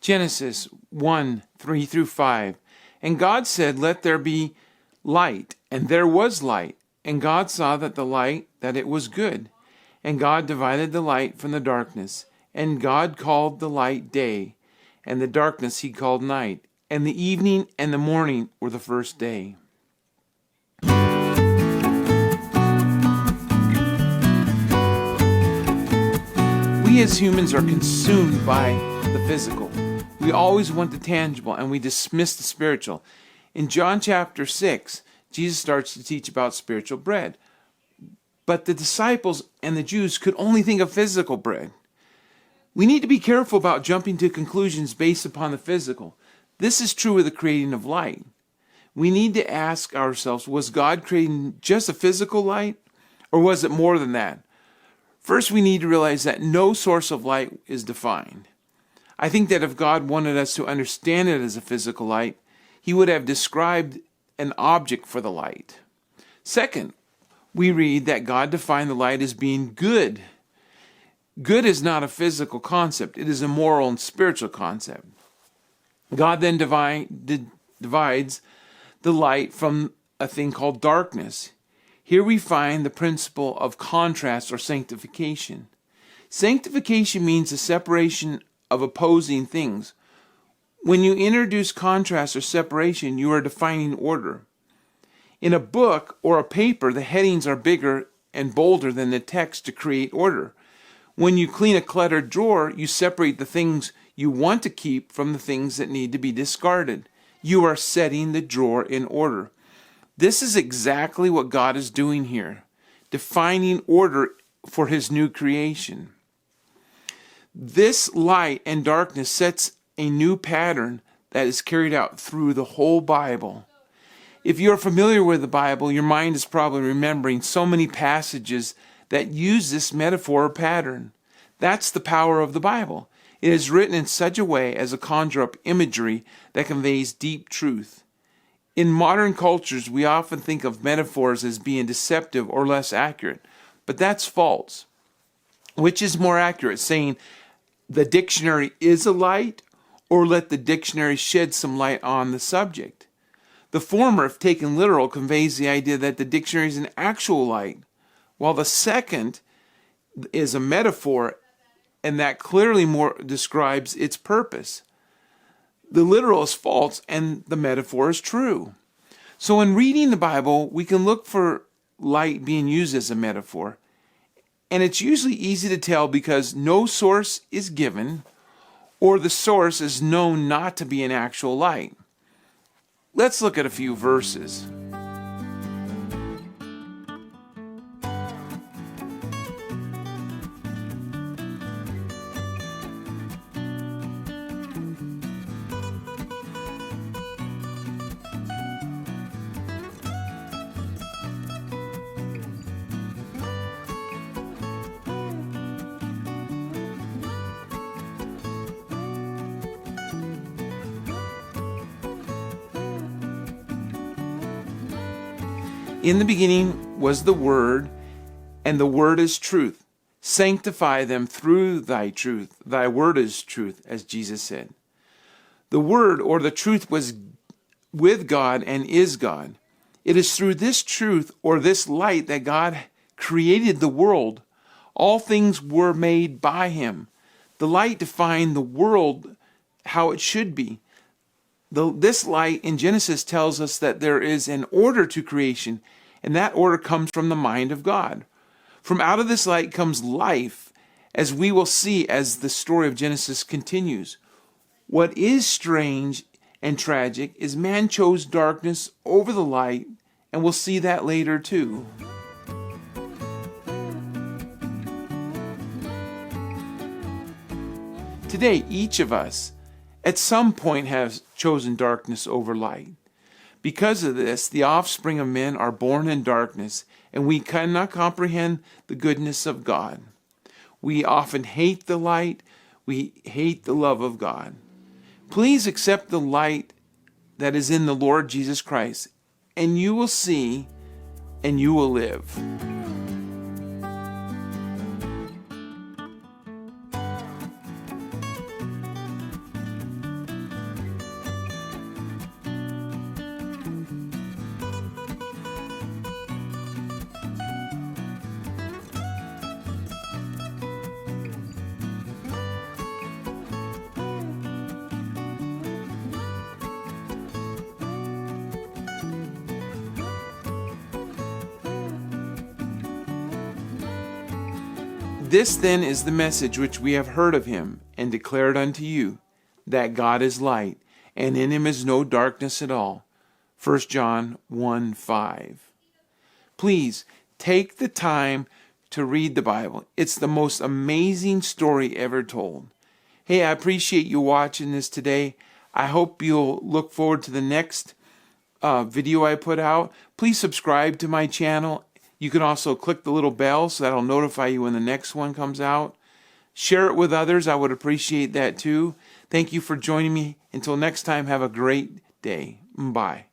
Genesis 1, 3 through 5. And God said, "Let there be light," and there was light. And God saw that the light, that it was good. And God divided the light from the darkness. And God called the light day, and the darkness he called night. And the evening and the morning were the first day. We as humans are consumed by the physical. We always want the tangible, and we dismiss the spiritual. In John chapter 6, Jesus starts to teach about spiritual bread. But the disciples and the Jews could only think of physical bread. We need to be careful about jumping to conclusions based upon the physical. This is true with the creating of light. We need to ask ourselves, was God creating just a physical light, or was it more than that? First, we need to realize that no source of light is defined. I think that if God wanted us to understand it as a physical light, he would have described an object for the light. Second, we read that God defined the light as being good. Good is not a physical concept. It is a moral and spiritual concept. God then divides the light from a thing called darkness. Here we find the principle of contrast or sanctification. Sanctification means the separation of opposing things. When you introduce contrast or separation, you are defining order. In a book or a paper, the headings are bigger and bolder than the text to create order. When you clean a cluttered drawer, you separate the things you want to keep from the things that need to be discarded. You are setting the drawer in order. This is exactly what God is doing here, defining order for his new creation. This light and darkness sets a new pattern that is carried out through the whole Bible. If you're familiar with the Bible, your mind is probably remembering so many passages that use this metaphor or pattern. That's the power of the Bible. It is written in such a way as to conjure up imagery that conveys deep truth. In modern cultures, we often think of metaphors as being deceptive or less accurate, but that's false. Which is more accurate, saying the dictionary is a light, or let the dictionary shed some light on the subject? The former, if taken literal, conveys the idea that the dictionary is an actual light, while the second is a metaphor, and that clearly more describes its purpose. The literal is false, and the metaphor is true. So in reading the Bible, we can look for light being used as a metaphor. And it's usually easy to tell because no source is given, or the source is known not to be an actual light. Let's look at a few verses. In the beginning was the Word, and the Word is truth. Sanctify them through thy truth. Thy word is truth, as Jesus said. The Word, or the truth, was with God and is God. It is through this truth, or this light, that God created the world. All things were made by him. The light defined the world how it should be. This light in Genesis tells us that there is an order to creation, and that order comes from the mind of God. From out of this light comes life, as we will see as the story of Genesis continues. What is strange and tragic is man chose darkness over the light, and we'll see that later too. Today, each of us at some point has chosen darkness over light. Because of this, the offspring of men are born in darkness, and we cannot comprehend the goodness of God. We often hate the light. We hate the love of God. Please accept the light that is in the Lord Jesus Christ, and you will see and you will live. This then is the message which we have heard of him and declared unto you, that God is light, and in him is no darkness at all. 1 John 1:5. Please take the time to read the Bible. It's the most amazing story ever told. Hey, I appreciate you watching this today. I hope you'll look forward to the next video I put out. Please subscribe to my channel. You can also click the little bell so that'll notify you when the next one comes out. Share it with others. I would appreciate that too. Thank you for joining me. Until next time, have a great day. Bye.